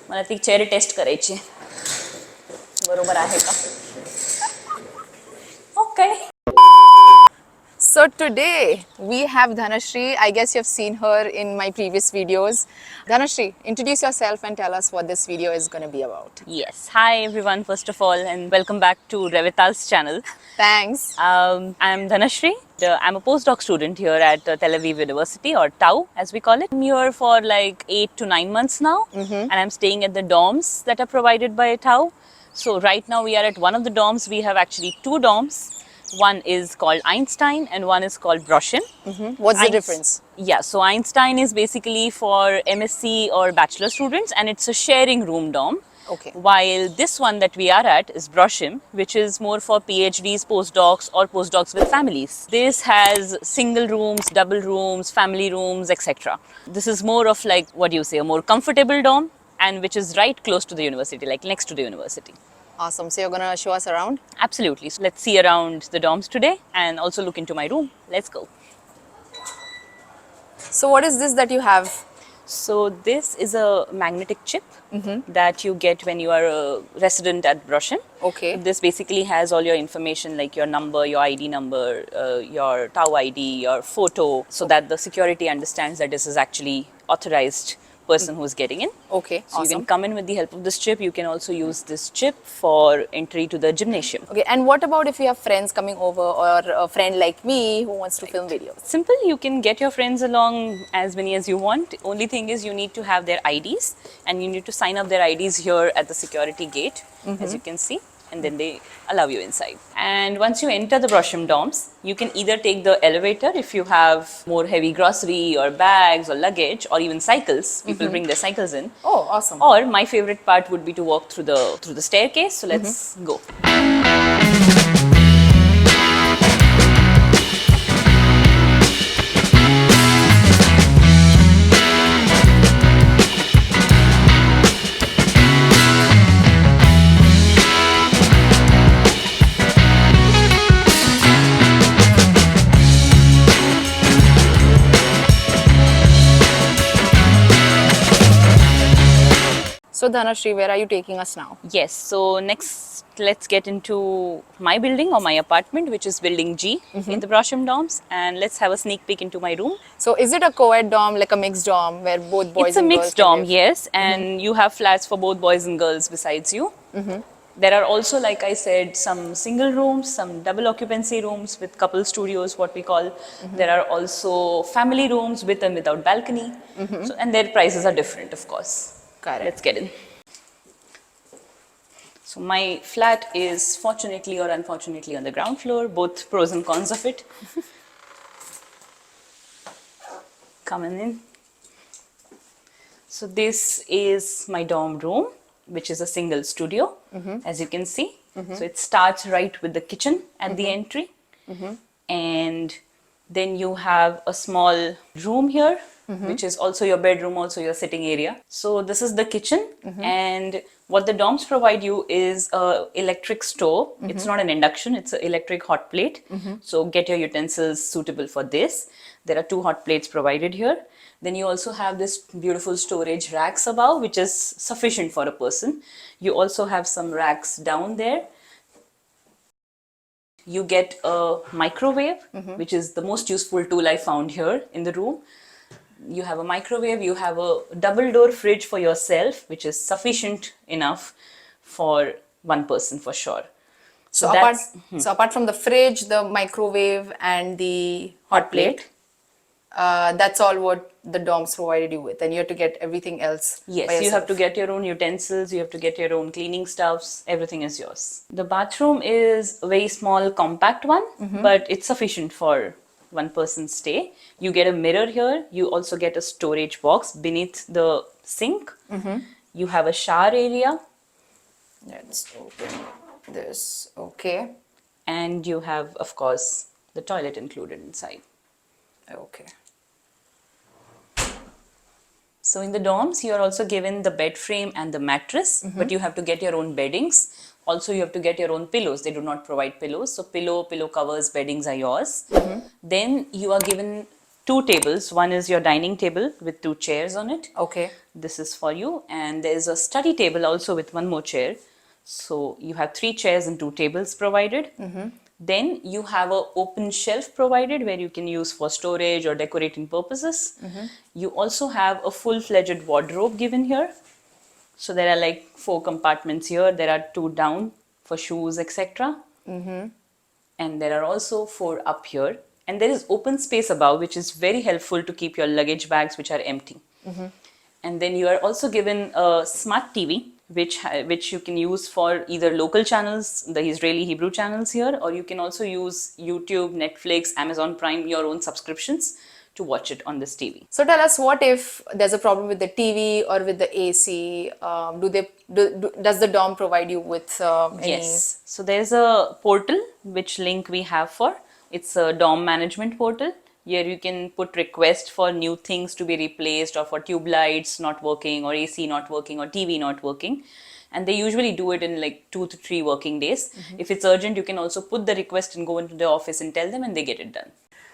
मला ती chair test करायची बरोबर आहे का okay So today we have Dhanashri. I guess you've seen her in my previous videos. Dhanashri, introduce yourself and tell us what this video is going to be about. Yes. Hi everyone, first of all, and welcome back to Revital's channel. Thanks. I'm Dhanashri. I'm a postdoc student here at Tel Aviv University, or TAU as we call it. I'm here for like 8 to 9 months now, and I'm staying at the dorms that are provided by TAU. So right now we are at one of the dorms. We have actually two dorms. One is called Einstein and one is called BROSHIM. What's the difference? Yeah, so Einstein is basically for MSc or bachelor students, and it's a sharing room dorm. Okay. While this one that we are at is BROSHIM, which is more for PhDs, postdocs, or postdocs with families. This has single rooms, double rooms, family rooms, etc. This is more of like, what do you say, a more comfortable dorm, and which is right close to the university, like next to the university. Awesome. So you're going to show us around? Absolutely. So let's see around the dorms today and also look into my room. Let's go. So what is this that you have? So this is a magnetic chip that you get when you are a resident at BROSHIM. Okay. This basically has all your information, like your number, your ID number, your TAU ID, your photo, so that the security understands that this is actually authorized person who's getting in. Okay, So you awesome. can come in with the help of this chip. You can also use this chip for entry to the gymnasium. Okay, and what about if you have friends coming over or a friend like me who wants to film videos? Simple, you can get your friends along as many as you want. Only thing is you need to have their IDs, and you need to sign up their IDs here at the security gate, as you can see, and then they allow you inside. And once you enter the BROSHIM dorms, you can either take the elevator if you have more heavy grocery or bags or luggage, or even cycles. People bring their cycles in. Oh, awesome. Or my favorite part would be to walk through the staircase. So let's go. So Dhanashri, where are you taking us now? Yes, so next let's get into my building or my apartment, which is building G in the BROSHIM dorms, and let's have a sneak peek into my room. So is it a co-ed dorm, like a mixed dorm where both boys It's a and girls mixed can dorm, live? yes, and you have flats for both boys and girls besides you. There are also, like I said, some single rooms, some double occupancy rooms with couple studios, what we call. There are also family rooms with and without balcony, so, and their prices are different, of course. Correct. Let's get in. So my flat is fortunately or unfortunately on the ground floor, both pros and cons of it. Coming in. So this is my dorm room, which is a single studio, as you can see. So it starts right with the kitchen at the entry. And then you have a small room here, which is also your bedroom, also your sitting area. So this is the kitchen, and what the dorms provide you is a electric stove. It's not an induction, it's an electric hot plate. So get your utensils suitable for this. There are 2 hot plates provided here. Then you also have this beautiful storage racks above, which is sufficient for a person. You also have some racks down there. You get a microwave, which is the most useful tool I found here in the room. You have a microwave, you have a double door fridge for yourself, which is sufficient enough for one person for sure. So apart from the fridge, the microwave and the hot plate, that's all what the dorms provided you with, and you have to get everything else by Yes, you have to yourself. get your own utensils, you have to get your own cleaning stuffs, everything is yours. The bathroom is a very small, compact one, but it's sufficient for one person's stay. You get a mirror here, you also get a storage box beneath the sink. You have a shower area. Let's open this. Okay. And you have, of course, the toilet included inside. Okay. So in the dorms, you are also given the bed frame and the mattress, but you have to get your own beddings. Also, you have to get your own pillows. They do not provide pillows. So pillow covers, beddings are yours. Then you are given two tables. One is your dining table with two chairs on it. Okay. This is for you. And there's a study table also with one more chair. So you have three chairs and two tables provided. Then you have an open shelf provided where you can use for storage or decorating purposes. You also have a full-fledged wardrobe given here. So there are like 4 compartments here. There are 2 down for shoes, etc. And there are also 4 up here. And there is open space above, which is very helpful to keep your luggage bags, which are empty. And then you are also given a smart TV, which you can use for either local channels, the Israeli Hebrew channels here, or you can also use YouTube, Netflix, Amazon Prime, your own subscriptions to watch it on this TV. So tell us, what if there's a problem with the TV or with the AC? Does the dorm provide you with any? Yes. So there's a portal which link we have for. It's a dorm management portal. Here you can put requests for new things to be replaced, or for tube lights not working, or AC not working, or TV not working. And they usually do it in like 2 to 3 working days. If it's urgent, you can also put the request and go into the office and tell them, and they get it done.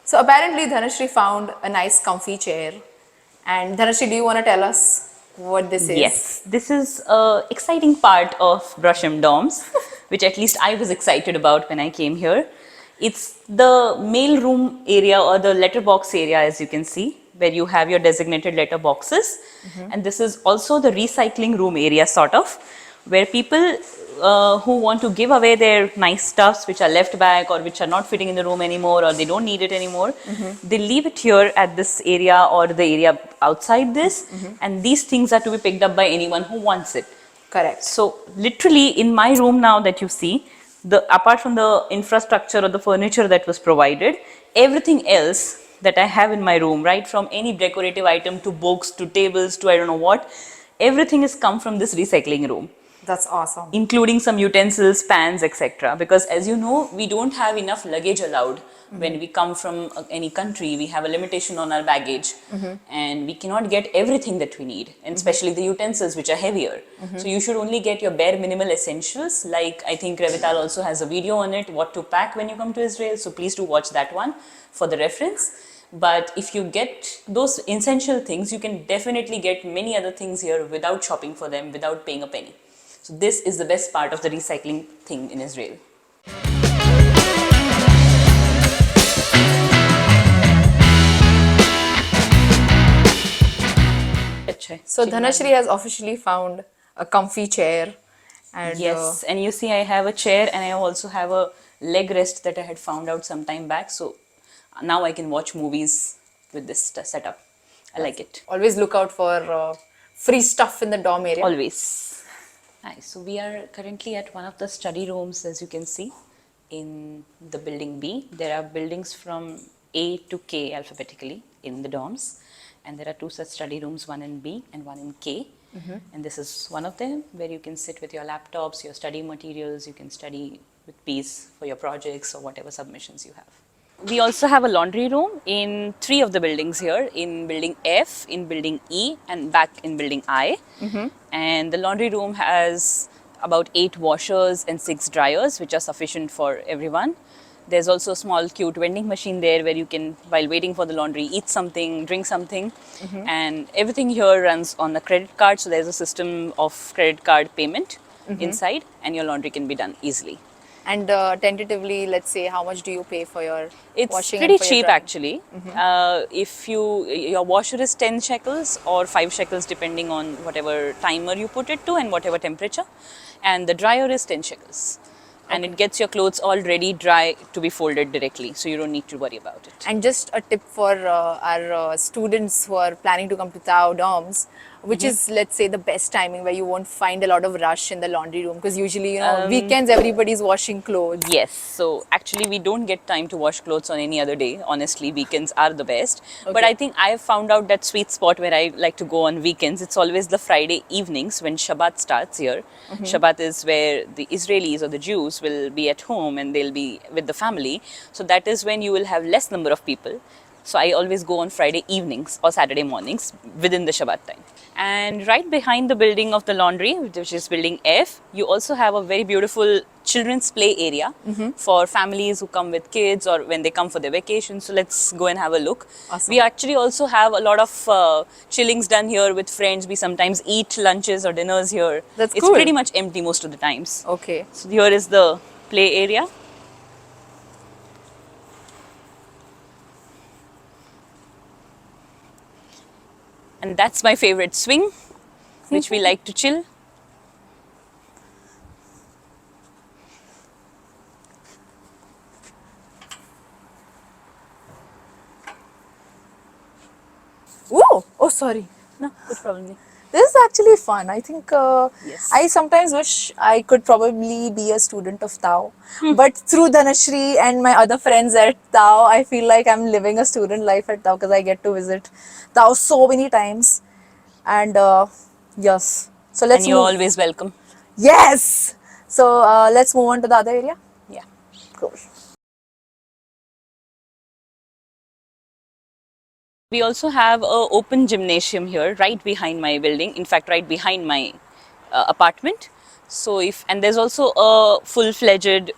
So apparently Dhanashri found a nice comfy chair. And Dhanashri, do you want to tell us what this is? Yes, this is an exciting part of BROSHIM dorms, which at least I was excited about when I came here. It's the mail room area, or the letterbox area, as you can see, where you have your designated letter boxes. And this is also the recycling room area, sort of, where people who want to give away their nice stuffs which are left back or which are not fitting in the room anymore, or they don't need it anymore, they leave it here at this area or the area outside this, and these things are to be picked up by anyone who wants it. Correct. So literally in my room now that you see, apart from the infrastructure or the furniture that was provided, everything else that I have in my room, right from any decorative item to books to tables to I don't know what, everything has come from this recycling room. That's awesome. Including some utensils, pans, etc. Because as you know, we don't have enough luggage allowed. When we come from any country, we have a limitation on our baggage, and we cannot get everything that we need, and especially the utensils, which are heavier. So you should only get your bare minimal essentials. Like I think Revital also has a video on it, what to pack when you come to Israel. So please do watch that one for the reference. But if you get those essential things, you can definitely get many other things here without shopping for them, without paying a penny. So this is the best part of the recycling thing in Israel. So Dhanashri has officially found a comfy chair. And yes, and you see I have a chair, and I also have a leg rest that I had found out some time back. So now I can watch movies with this setup. I like it. Always look out for free stuff in the dorm area. Always. Nice. So we are currently at one of the study rooms, as you can see, in the building B. There are buildings from A to K alphabetically in the dorms. And there are 2 such study rooms, one in B and one in K. And this is one of them where you can sit with your laptops, your study materials, you can study with peace for your projects or whatever submissions you have. We also have a laundry room in 3 of the buildings here, in building F, in building E, and back in building I. And the laundry room has about 8 washers and 6 dryers, which are sufficient for everyone. There's also a small cute vending machine there where you can, while waiting for the laundry, eat something, drink something. And everything here runs on a credit card. So there's a system of credit card payment inside, and your laundry can be done easily. And tentatively, let's say, how much do you pay for your It's washing? pretty and for cheap your drying? actually. If your washer is 10 shekels or 5 shekels depending on whatever timer you put it to and whatever temperature. And the dryer is 10 shekels. And it gets your clothes all ready, dry, to be folded directly. So you don't need to worry about it. And just a tip for our students who are planning to come to Tao dorms, which is, let's say, the best timing where you won't find a lot of rush in the laundry room, because usually, weekends everybody's washing clothes. Yes, so actually we don't get time to wash clothes on any other day. Honestly, weekends are the best. But I think I've found out that sweet spot where I like to go on weekends. It's always the Friday evenings when Shabbat starts here. Shabbat is where the Israelis or the Jews will be at home and they'll be with the family. So that is when you will have less number of people. So I always go on Friday evenings or Saturday mornings within the Shabbat time. And right behind the building of the laundry, which is building F, you also have a very beautiful children's play area for families who come with kids or when they come for their vacation. So let's go and have a look. Awesome. We actually also have a lot of chillings done here with friends. We sometimes eat lunches or dinners here. That's It's cool. pretty much empty most of the times. Okay. So here is the play area. And that's my favorite swing, which we like to chill. Ooh, oh, sorry. No, good problem. This is actually fun. I think Yes. I sometimes wish I could probably be a student of Tao. But through Dhanashri and my other friends at Tao, I feel like I'm living a student life at Tao because I get to visit Tao so many times. And yes. So let's And you're move. always welcome. Yes! So let's move on to the other area. Yeah. Cool. We also have a open gymnasium here, right behind my building. In fact, right behind my apartment. So and there's also a full-fledged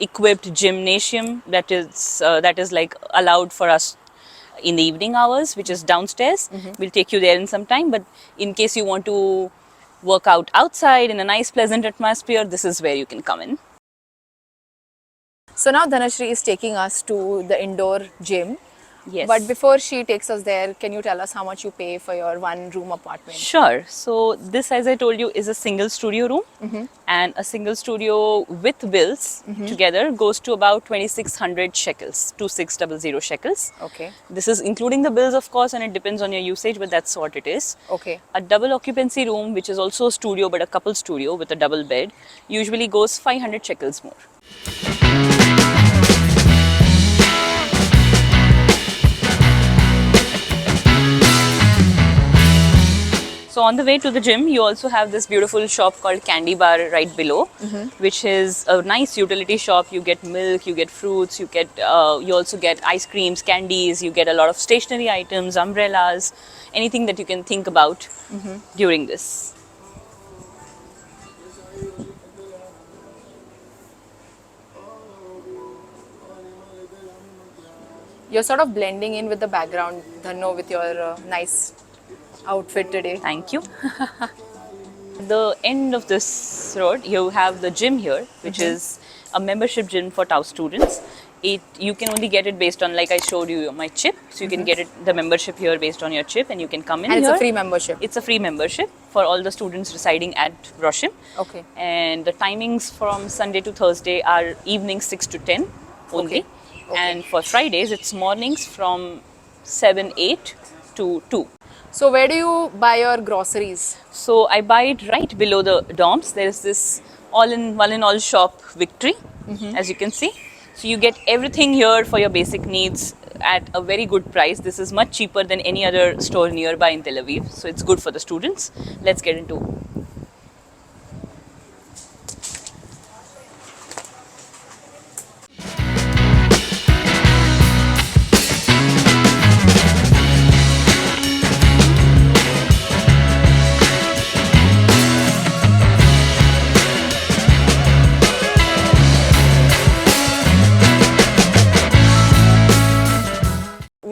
equipped gymnasium that is like allowed for us in the evening hours, which is downstairs. We'll take you there in some time. But in case you want to work out outside in a nice, pleasant atmosphere, this is where you can come in. So now Dhanashri is taking us to the indoor gym. Yes. But before she takes us there, can you tell us how much you pay for your one-room apartment? Sure. So this, as I told you, is a single studio room, and a single studio with bills together goes to about 2,600 shekels, 2,600 shekels. Okay. This is including the bills, of course, and it depends on your usage, but that's what it is. Okay. A double occupancy room, which is also a studio but a couple studio with a double bed, usually goes 500 shekels more. So on the way to the gym, you also have this beautiful shop called Candy Bar right below, which is a nice utility shop. You get milk, you get fruits, you also get ice creams, candies, you get a lot of stationery items, umbrellas, anything that you can think about during this. You're sort of blending in with the background, Dhanno, with your nice outfit today. Thank you. At the end of this road, you have the gym here, which is a membership gym for Tau students. You can only get it based on, like I showed you, my chip. So you can get the membership here based on your chip, and you can come in And here. it's a free membership. It's a free membership for all the students residing at BROSHIM. Okay. And the timings from Sunday to Thursday are evening 6 to 10 only. Okay. Okay. And for Fridays, it's mornings from 7, 8 to 2. So where do you buy your groceries? So I buy it right below the dorms. There is this all-in-all shop Victory, as you can see. So you get everything here for your basic needs at a very good price. This is much cheaper than any other store nearby in Tel Aviv. So it's good for the students. Let's get into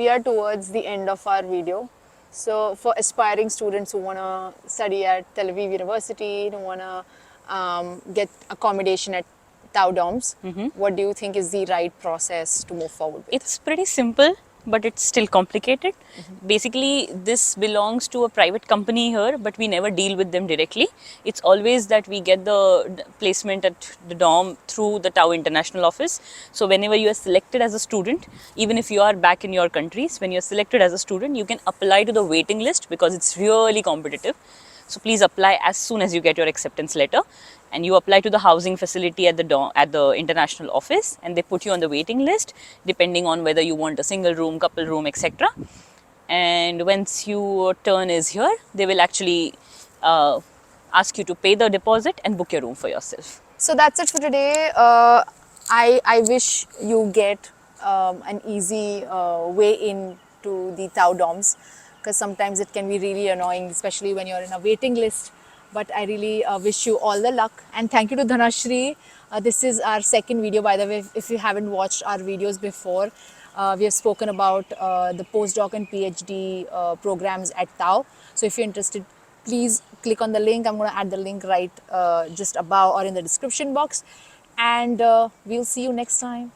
We are towards the end of our video. So for aspiring students who want to study at Tel Aviv University, who want to get accommodation at Tau dorms, what do you think is the right process to move forward with? It's pretty simple, but it's still complicated. Basically, this belongs to a private company here, but we never deal with them directly. It's always that we get the placement at the dorm through the Tau International Office. So whenever you are selected as a student, even if you are back in your countries, when you're selected as a student, you can apply to the waiting list because it's really competitive. So please apply as soon as you get your acceptance letter, and you apply to the housing facility at the international office, and they put you on the waiting list depending on whether you want a single room, couple room, etc. And once your turn is here, they will actually ask you to pay the deposit and book your room for yourself. So that's it for today. I wish you get an easy way in to the Tau dorms, because sometimes it can be really annoying, especially when you're in a waiting list. But I really wish you all the luck, and thank you to Dhanashri. This is our second video, by the way. If you haven't watched our videos before, we have spoken about the postdoc and PhD programs at Tau. So if you're interested, please click on the link. I'm going to add the link right just above or in the description box, and we'll see you next time.